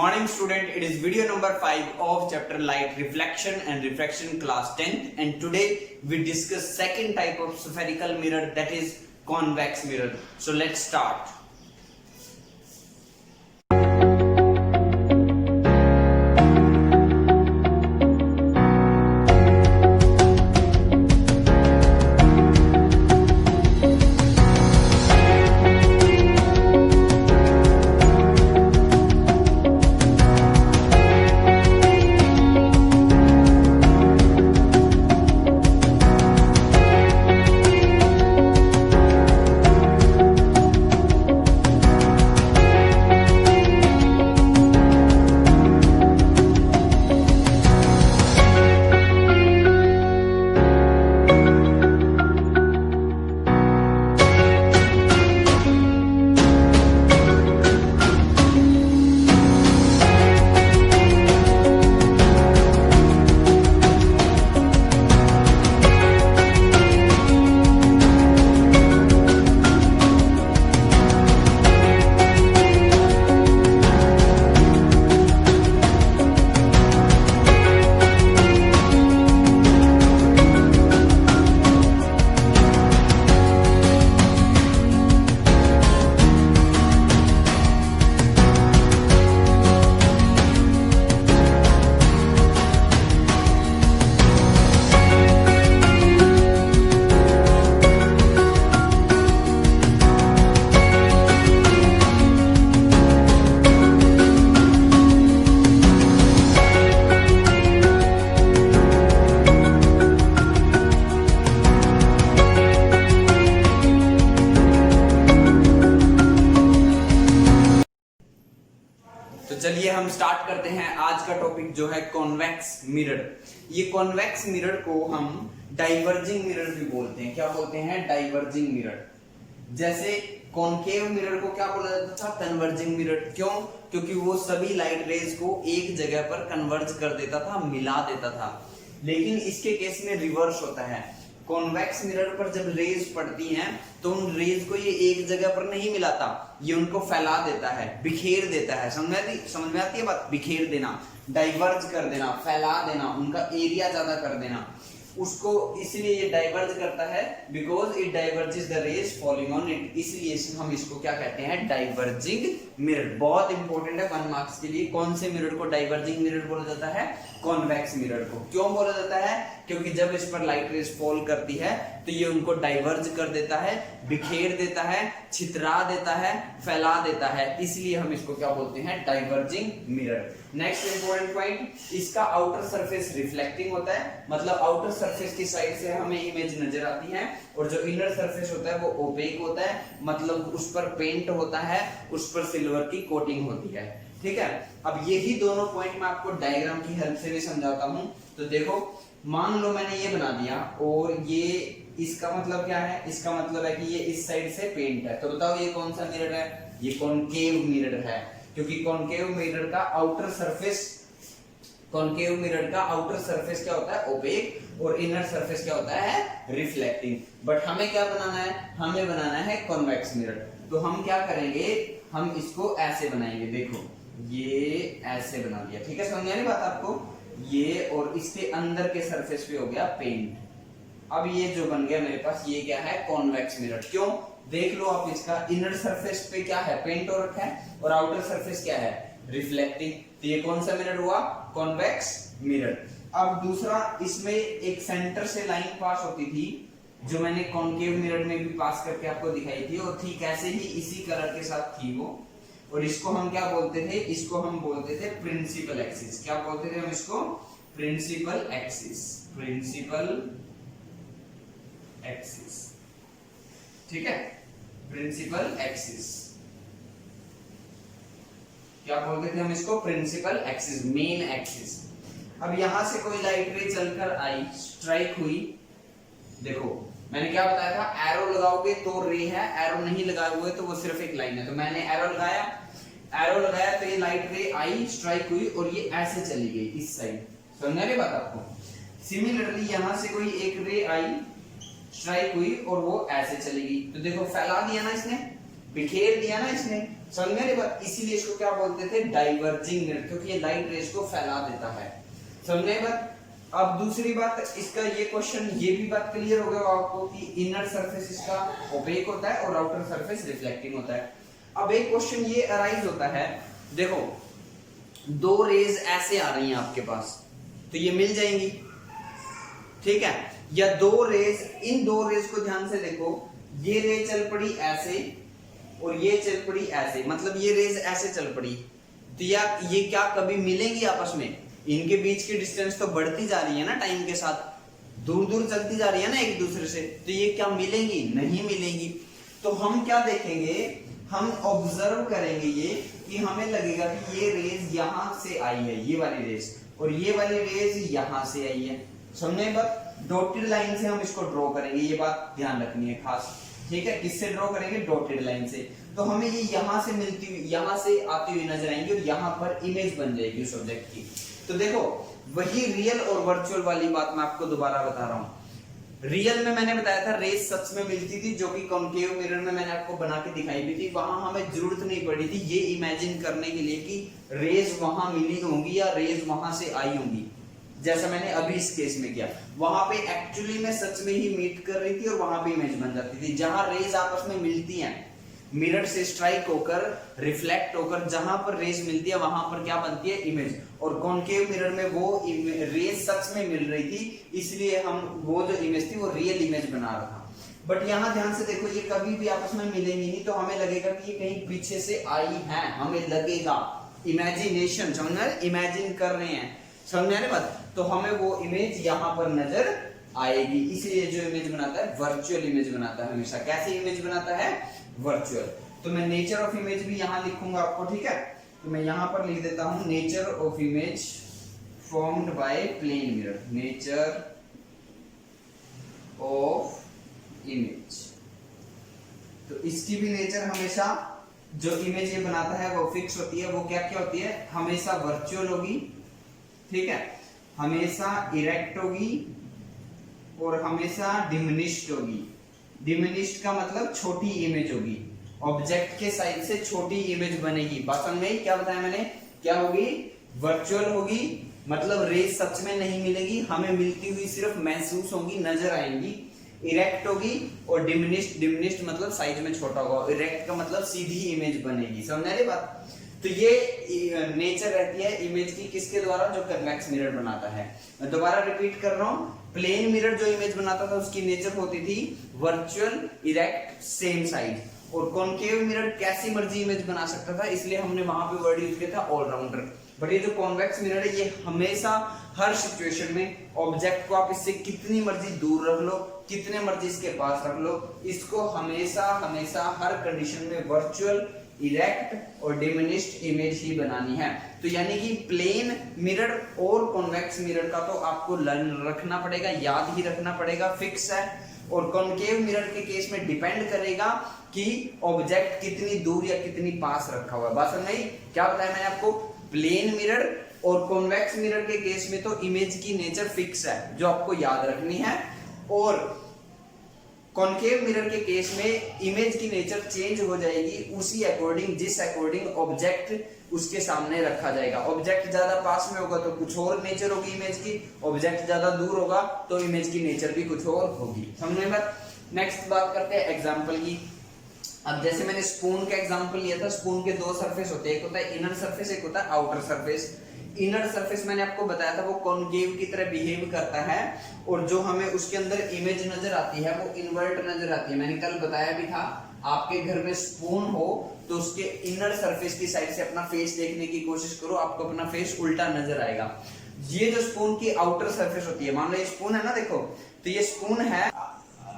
morning student, it is video number 5 of chapter light reflection and refraction class 10th, and today we discuss second type of spherical mirror, that is convex mirror. So let's start. तो चलिए हम start करते हैं। आज का topic जो है convex mirror. ये कॉन्वेक्स मिरर को हम डाइवर्जिंग मिरर भी बोलते हैं। क्या बोलते हैं? Diverging mirror. जैसे कॉनकेव मिरर को क्या बोला जाता था? Converging mirror. क्यों? क्योंकि वो सभी लाइट रेज को एक जगह पर कन्वर्ज कर देता था, मिला देता था। लेकिन इसके केस में रिवर्स होता है। कॉन्वेक्स मिरर पर जब रेज पड़ती हैं तो उन रेज को ये एक जगह पर नहीं मिलाता, ये उनको फैला देता है, बिखेर देता है। समझ में आती है बात? बिखेर देना, डाइवर्ज कर देना, फैला देना, उनका एरिया ज्यादा कर देना उसको। इसलिए ये डाइवर्ज करता है, because it diverges the rays falling on it. इसलिए हम इसको क्या कहते हैं? Diverging mirror. बहुत इंपॉर्टेंट है 1 मार्क्स के लिए। कौन से मिरर को डाइवर्जिंग मिरर बोला जाता है? कॉन्वेक्स मिरर को। क्यों बोला जाता है? क्योंकि जब इस पर लाइट रेज फॉल करती है तो ये उनको डाइवर्ज कर देता है, बिखेर देता है, छितरा देता है, फैला देता है। इसलिए हम इसको क्या बोलते हैं? Diverging mirror. Next important point, इसका आउटर सरफेस रिफ्लेक्टिंग होता है, मतलब आउटर सरफेस की साइड से हमें इमेज नजर आती है, और जो इनर सरफेस होता है वो ओपेक होता है, मतलब उस पर पेंट होता है, उस पर सिल्वर की कोटिंग होती है। ठीक है, अब यही दोनों पॉइंट मैं आपको डायग्राम की हेल्प से भी समझाता हूं। तो देखो, मान लो मैंने ये बना दिया और ये, इसका मतलब क्या है? इसका मतलब है कि ये इस साइड से पेंट है। तो बताओ ये कौन सा मिरर है? ये कॉनकेव मिरर है, क्योंकि कॉनकेव मिरर का आउटर सरफेस क्या होता है? ओपेक, और इनर सरफेस क्या होता है? रिफ्लेक्टिंग। बट हमें क्या बनाना है? हमें बनाना है कॉन्वेक्स मिरर। तो हम क्या करेंगे? हम इसको ऐसे बनाएंगे। देखो, ये ऐसे बना दिया। ठीक है, समझ में आ रही बात आपको? ये और इसके अंदर के सरफेस पे हो गया पेंट। अब ये जो बन गया मेरे पास, ये क्या है? Convex mirror. क्यों? देख लो आप, इसका इनर सरफेस पे क्या है? पेंट हो रखा है, और आउटर सरफेस क्या है? रिफ्लेक्टिंग। तो ये कौन सा मिरर हुआ? Convex mirror. अब दूसरा, इसमें एक सेंटर से लाइन पास होती थी, जो मैंने कॉनकेव मिरर में भी पास करके आपको दिखाई थी, और ठीक ऐसे ही इसी कलर के साथ थी वो। और इसको हम क्या बोलते थे? इसको हम बोलते थे प्रिंसिपल एक्सिस। क्या बोलते थे हम इसको? Principal axis. Principal axis. ठीक है, प्रिंसिपल एक्सिस। क्या बोलते थे हम इसको? Principal axis, main axis. अब यहां से कोई लाइट रे चलकर आई, स्ट्राइक हुई। देखो, मैंने क्या बताया था? एरो लगाओगे तो रे है, एरो नहीं लगाए हुए तो वो सिर्फ एक लाइन है। तो मैंने एरो लगाया तो ये लाइट रे आई, स्ट्राइक हुई, और ये ऐसे चली गई इस साइड। समझ रहे बात आपको? सिमिलरली यहां से कोई एक रे आई, स्ट्राइक हुई, और वो ऐसे चली गई। तो देखो, फैला दिया ना इसने, बिखेर दिया ना इसने, समझ में बात। इसीलिए इसको क्या बोलते थे, डाइवर्जिंग मिरर, क्योंकि ये लाइट रेज को फैला देता है, समझ में बात। अब दूसरी बात, इसका ये क्वेश्चन, ये भी बात क्लियर हो गया आपको कि इनर सरफेस इसका ओपेक होता है और आउटर सरफेस रिफ्लेक्टिंग होता है। अब एक क्वेश्चन ये अराइज होता है, देखो दो रेज ऐसे आ रही हैं आपके पास, तो ये मिल जाएंगी, ठीक है, या दो रेज, इन दो रेज को ध्यान से देखो, ये रे चल पड़ी ऐसे और ये चल पड़ी ऐसे, मतलब ये रेज ऐसे चल पड़ी, तो या ये क्या कभी मिलेंगी आपस में? इनके बीच की डिस्टेंस तो बढ़ती जा रही है ना टाइम के साथ, दूर दूर चलती जा रही है ना एक दूसरे से, तो ये क्या मिलेंगी? नहीं मिलेंगी। तो हम क्या देखेंगे, हम ऑब्जर्व करेंगे ये कि हमें लगेगा कि ये रेज यहां से आई है, ये वाली रेज, और ये वाली रेज यहां से आई है, समझे बात। डॉटेड लाइन से हम इसको ड्रॉ करेंगे, ये बात ध्यान रखनी है खास, ठीक है। किससे ड्रॉ करेंगे? डॉटेड लाइन से। तो हमें ये यहां से मिलती हुई, यहां से आती हुई नजर आएंगी और यहां पर इमेज बन जाएगी उस ऑब्जेक्ट की। तो देखो वही रियल और वर्चुअल वाली बात मैं आपको दोबारा बता रहा हूं। रियल में मैंने बताया था रेज सच में मिलती थी, जो कि कॉन्केव मिरर में मैंने आपको बना के दिखाई भी थी, वहां हमें जरूरत नहीं पड़ी थी ये इमेजिन करने के लिए कि रेज वहां मिली होंगी या रेज वहां से आई होंगी, जैसा मैंने अभी इस केस में किया। वहां पे एक्चुअली में सच में ही मीट कर रही थी और वहां पे इमेज बन जाती थी। जहां रेज आपस में मिलती हैं, मिरर से स्ट्राइक होकर, रिफ्लेक्ट होकर, जहां पर रेज मिलती है वहां पर क्या बनती है? इमेज। और कॉन्केव मिरर में वो रेज सच में मिल रही थी, इसलिए हम वो जो इमेज थी वो रियल इमेज बना रहा था। बट यहाँ ध्यान से देखो, ये कभी भी आपस में मिलेंगी नहीं, तो हमें लगेगा कि ये कहीं पीछे से आई है, हमें लगेगा, इमेजिनेशन, समझना, इमेजिन कर रहे हैं, समझ में आ रही बात। तो हमें वो इमेज यहाँ पर नजर आएगी, इसलिए जो इमेज बनाता है वर्चुअल इमेज बनाता है हमेशा। कैसी इमेज बनाता है? वर्चुअल। तो मैं नेचर ऑफ इमेज भी यहां लिखूंगा आपको, ठीक है। तो मैं यहां पर लिख देता हूं nature of image formed by plane mirror, nature of image. तो इसकी भी नेचर हमेशा, जो इमेज ये बनाता है वो फिक्स होती है, वो क्या क्या होती है? हमेशा वर्चुअल होगी, ठीक है, हमेशा इरेक्ट होगी और हमेशा डिमिनिश्ड होगी। डिमिनिश्ड का मतलब छोटी इमेज होगी, ऑब्जेक्ट के साइज से छोटी इमेज बनेगी। बात समझ में? क्या बताया मैंने? क्या होगी? वर्चुअल होगी, मतलब रेज सच में नहीं मिलेगी, हमें मिलती हुई सिर्फ महसूस होंगी, नजर आएंगी। इरेक्ट होगी और डिमिनिश्ड, डिमिनिश्ड मतलब साइज में छोटा होगा, इरेक्ट का मतलब सीधी इमेज बनेगी, समझ रहे बात। तो ये नेचर रहती है इमेज की किसके द्वारा? जो कन्वेक्स मिरर बनाता है। मैं दोबारा रिपीट कर रहा हूं, प्लेन मिरर जो इमेज बनाता था उसकी नेचर होती थी वर्चुअल, इरेक्ट, सेम साइज। और कॉन्केव मिरर कैसी मर्जी इमेज बना सकता था, इसलिए हमने वहां पे वर्ड यूज किया था ऑलराउंडर। बट ये जो कॉन्वेक्स मिरर है, ये हमेशा हर सिचुएशन में ऑब्जेक्ट को आप इससे कितनी मर्जी दूर रख लो, कितने मर्जी इसके पास रख लो, इसको हमेशा हमेशा हर कंडीशन में वर्चुअल, इरेक्ट और डिमिनिश्ड इमेज ही बनानी है। तो यानी कि प्लेन मिरर और कॉन्वेक्स मिरर का तो आपको लर्न रखना पड़ेगा, याद ही रखना पड़ेगा, फिक्स है। और कॉन्केव मिरर के केस में डिपेंड करेगा कि ऑब्जेक्ट कितनी दूर या कितनी पास रखा हुआ है। बात समझ आई? क्या बताया मैंने आपको? प्लेन मिरर और कॉन्वेक्स मिरर के केस में तो इमेज की नेचर फिक्स है जो आपको याद रखनी है, और कॉन्केव मिरर के केस में इमेज की नेचर चेंज हो जाएगी उसी अकॉर्डिंग, जिस अकॉर्डिंग ऑब्जेक्ट उसके सामने रखा जाएगा। ऑब्जेक्ट ज्यादा पास में होगा तो कुछ और नेचर होगी इमेज की, ऑब्जेक्ट ज्यादा दूर होगा तो इमेज की नेचर भी कुछ और होगी, समझ में बात। नेक्स्ट बात करते हैं एग्जांपल की। अब जैसे मैंने स्पून का एग्जांपल लिया था, स्पून के दो सरफेस होते हैं, एक होता है इनर सरफेस, एक होता है आउटर सरफेस। इनर सरफेस मैंने आपको बताया था वो कॉन्केव की तरह बिहेव करता है, और जो हमें उसके अंदर इमेज नजर आती है वो इन्वर्ट नजर आती है। मैंने कल बताया भी था, आपके घर में स्पून हो तो उसके इनर सरफेस की साइड से अपना फेस देखने की कोशिश करो, आपको अपना फेस उल्टा नजर आएगा। ये जो स्पून की आउटर सरफेस होती है, मान लो ये स्पून है ना, देखो तो ये स्पून है,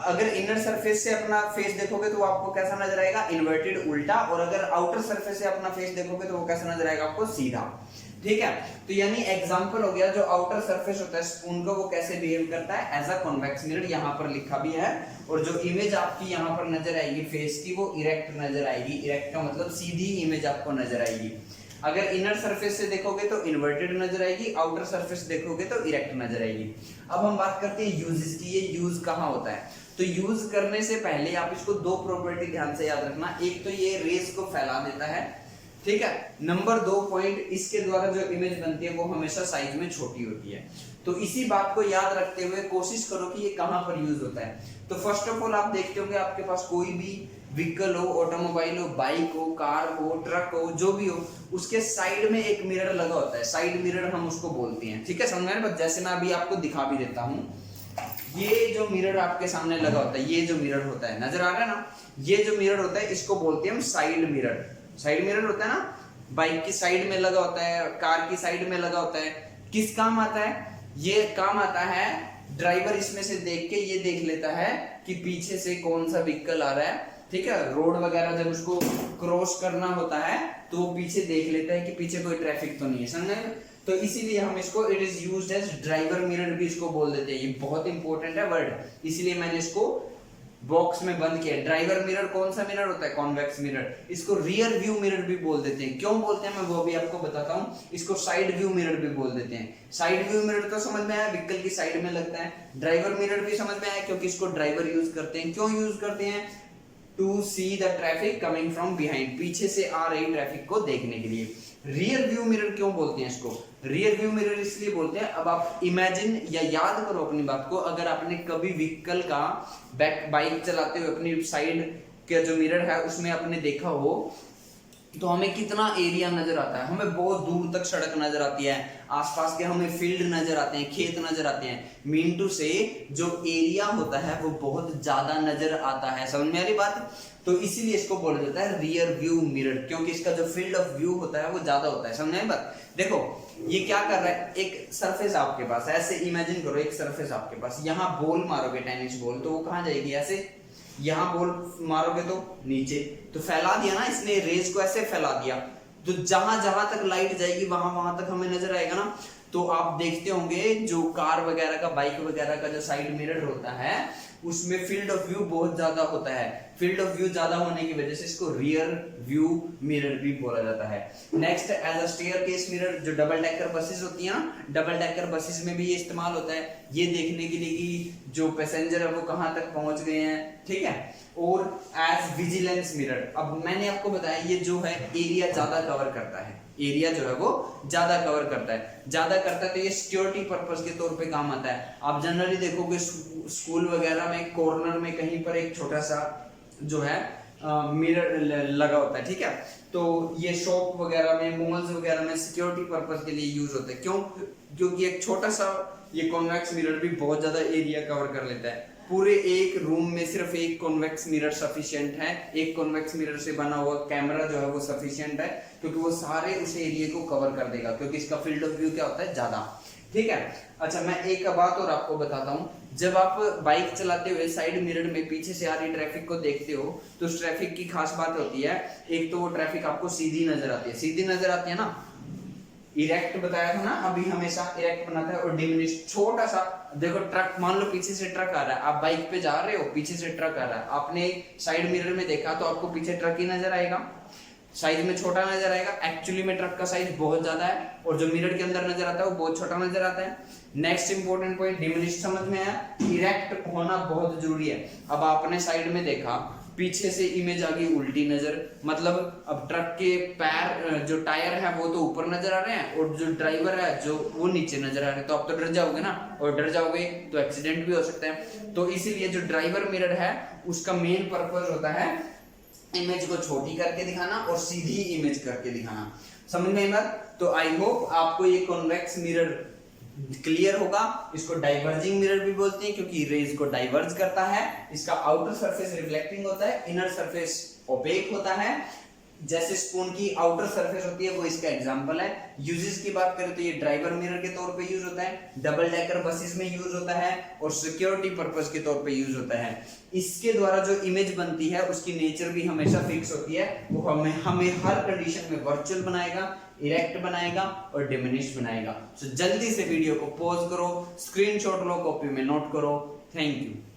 अगर इनर सरफेस से अपना फेस देखोगे तो आपको कैसा नजर आएगा? इन्वर्टेड, उल्टा। और अगर आउटर सरफेस से अपना फेस देखोगे तो वो कैसा नजर आएगा? आपको सीधा, ठीक है। तो यानी एग्जांपल हो गया, जो आउटर सरफेस होता है स्पून का वो कैसे बिहेव करता है एज अ कॉन्वेक्स मिरर, यहाँ पर लिखा भी है। और जो इमेज आपकी यहाँ पर नजर आएगी फेस की, वो इरेक्ट नजर आएगी। इरेक्ट का मतलब सीधी इमेज आपको नजर आएगी। अगर इनर सरफेस से देखोगे तो इन्वर्टेड नजर आएगी, आउटर सरफेस देखोगे तो इरेक्ट नजर आएगी। अब हम बात करते हैं यूजेस की, ये यूज कहाँ होता है। तो यूज करने से पहले आप इसको दो प्रॉपर्टी ध्यान से याद रखना। एक तो ये रेस को फैला देता है, ठीक है। नंबर 2 पॉइंट, इसके द्वारा जो इमेज बनती है वो हमेशा साइज में छोटी होती है। तो इसी बात को याद रखते हुए कोशिश करो कि ये कहां पर यूज होता है। तो फर्स्ट ऑफ ऑल आप देखते होंगे आपके पास कोई भी व्हीकल हो, ऑटोमोबाइल हो, बाइक हो, कार हो, ट्रक हो, जो भी हो, उसके साइड में एक मिरर लगा होता है, साइड मिरर हम उसको बोलते हैं, ठीक है, समझ में आया? जैसे मैं अभी आपको दिखा भी देता हूँ, ये जो मिरर आपके सामने लगा होता है, ये जो मिरर होता है, नजर आ रहा है ना, ये जो मिरर होता है इसको बोलते हैं हम साइड मिरर। साइड मिरर होता है ना, बाइक की साइड में लगा होता है, कार की साइड में लगा होता है। किस काम आता है ये? काम आता है ड्राइवर इसमें से देख के ये देख लेता है कि पीछे से कौन सा व्हीकल आ रहा है, ठीक है। रोड वगैरह जब उसको क्रॉस करना होता है तो वो पीछे देख लेता है कि पीछे कोई ट्रैफिक तो नहीं है, समझे? तो इसीलिए हम इसको it is used as driver mirror भी इसको बोल देते हैं। ये बहुत इंपॉर्टेंट है वर्ड, इसलिए मैंने इसको बॉक्स में बंद किया। ड्राइवर मिरर कौन सा मिरर होता है? Convex mirror. इसको रियर व्यू मिरर भी बोल देते हैं। क्यों बोलते हैं मैं वो भी आपको बताता हूँ। इसको साइड व्यू मिरर भी बोल देते हैं। साइड व्यू मिरर तो समझ में आया, व्हीकल की साइड में लगता है। ड्राइवर मिरर भी समझ में आया क्योंकि इसको ड्राइवर यूज करते हैं। क्यों यूज करते हैं? To see the traffic coming from behind, पीछे से आ रही ट्रैफिक को देखने के लिए। रियर व्यू मिरर क्यों बोलते हैं इसको? रियर व्यू मिरर इसलिए बोलते हैं, अब आप इमेजिन या याद करो अपनी बात को, अगर आपने कभी व्हीकल का बाइक चलाते हुए अपनी साइड का जो मिरर है उसमें आपने देखा हो तो हमें कितना एरिया नजर आता है, हमें बहुत दूर तक सड़क नजर आती है, आसपास के हमें फील्ड नजर आते हैं, खेत नजर आते हैं। मीन टू से जो एरिया होता है वो बहुत ज्यादा नजर आता है, समझ में आ रही बात? तो इसीलिए इसको बोला जाता है रियर व्यू मिरर, क्योंकि इसका जो फील्ड ऑफ व्यू होता है वो ज्यादा होता है, समझ में बात? देखो ये क्या कर रहा है, एक सरफेस आपके पास, ऐसे इमेजिन करो एक सरफेस आपके पास, यहाँ बॉल मारोगे टेनिस बॉल तो वो कहाँ जाएगी? ऐसे। यहां बॉल मारोगे तो नीचे, तो फैला दिया ना इसने, रेस को ऐसे फैला दिया, तो जहां जहां तक लाइट जाएगी वहां वहां तक हमें नजर आएगा ना। तो आप देखते होंगे जो कार वगैरह का, बाइक वगैरह का जो साइड मिरर होता है उसमें फील्ड ऑफ व्यू बहुत ज्यादा होता है। फील्ड ऑफ व्यू ज्यादा होने की वजह से इसको रियर व्यू मिरर भी बोला जाता है। Next as a staircase mirror, जो डबल डेकर बसेस होती है ना, डबल डेकर बसेस में भी ये इस्तेमाल होता है, ये देखने के लिए कि जो पैसेंजर है वो कहां तक पहुंच गए हैं, ठीक है। और एज विजिलेंस मिरर, अब मैंने आपको बताया ये जो है एरिया ज्यादा कवर करता है, एरिया जो है वो ज्यादा कवर करता है, ज्यादा करता है, तो ये सिक्योरिटी पर्पस के तौर पे काम आता है। आप जनरली देखोगे स्कूल वगैरह में कॉर्नर में कहीं पर एक छोटा सा जो है मिरर लगा होता है, ठीक है। तो ये शॉप वगैरह में, मॉल्स वगैरह में सिक्योरिटी पर्पस के लिए यूज होता है। क्यों? क्योंकि एक छोटा सा ये कॉन्वेक्स मिरर भी बहुत ज्यादा एरिया कवर कर लेता है। पूरे एक रूम में सिर्फ एक कॉन्वेक्स मिरर सफिशिएंट है, एक कॉन्वेक्स मिरर से बना हुआ कैमरा जो है वो सफिशिएंट है, क्योंकि वो सारे उस एरिया को कवर कर देगा, क्योंकि इसका फील्ड ऑफ व्यू क्या होता है? ज्यादा, ठीक है। अच्छा मैं एक बात और आपको बताता हूँ, जब आप बाइक चलाते हुए साइड मिरर में पीछे से आ रही ट्रैफिक को देखते हो तो उस ट्रैफिक की खास बात होती है, एक तो वो ट्रैफिक आपको सीधी नजर आती है, सीधी नजर आती है ना, इरेक्ट बताया था ना अभी, हमेशा इरेक्ट बनाता है, और डिमिनिश छोटा सा। देखो ट्रक, मान लो पीछे से ट्रक आ रहा है, आप बाइक पे जा रहे हो, पीछे से ट्रक आ रहा है, आपने साइड मिरर में देखा तो आपको पीछे ट्रक ही नजर आएगा, साइज में छोटा नजर आएगा। एक्चुअली में ट्रक का साइज बहुत ज्यादा है और जो मिरर के अंदर नजर आता है वो बहुत छोटा नजर आता है। नेक्स्ट इंपॉर्टेंट पॉइंट, डिमिनिश समझ में आया? इरेक्ट होना बहुत जरूरी है। अब आपने साइड में देखा, पीछे से इमेज आ गई उल्टी नजर, मतलब अब ट्रक के पैर, जो टायर है वो तो ऊपर नजर आ रहे हैं और जो ड्राइवर है जो वो नीचे नजर आ रहे हैं, तो आप तो डर जाओगे ना, और डर जाओगे तो एक्सीडेंट भी हो सकता है। तो इसीलिए जो ड्राइवर मिरर है उसका मेन पर्पस होता है इमेज को छोटी करके दिखाना और सीधी इमेज करके दिखाना, समझ में बात? तो आई होप आपको ये कॉन्वेक्स मिरर क्लियर होगा। इसको डाइवर्जिंग मिरर भी बोलते हैं क्योंकि रेज को डाइवर्ज करता है। इसका आउटर सरफेस रिफ्लेक्टिंग होता है, इनर सरफेस ओपेक होता है। जैसे स्पून की आउटर सरफेस होती है वो इसका एग्जांपल है। यूजेस की बात करें तो ये ड्राइवर मिरर के तौर पे यूज होता है, डबल डेकर बसेस में यूज होता है और सिक्योरिटी पर्पस के तौर पे यूज होता है। इसके द्वारा जो इमेज बनती है उसकी नेचर भी हमेशा फिक्स होती है, वो हमें हर कंडीशन में वर्चुअल बनाएगा, इरेक्ट बनाएगा और डिमिनिश बनाएगा। सो जल्दी से वीडियो को पॉज करो, स्क्रीनशॉट लो, कॉपी में नोट करो। Thank you.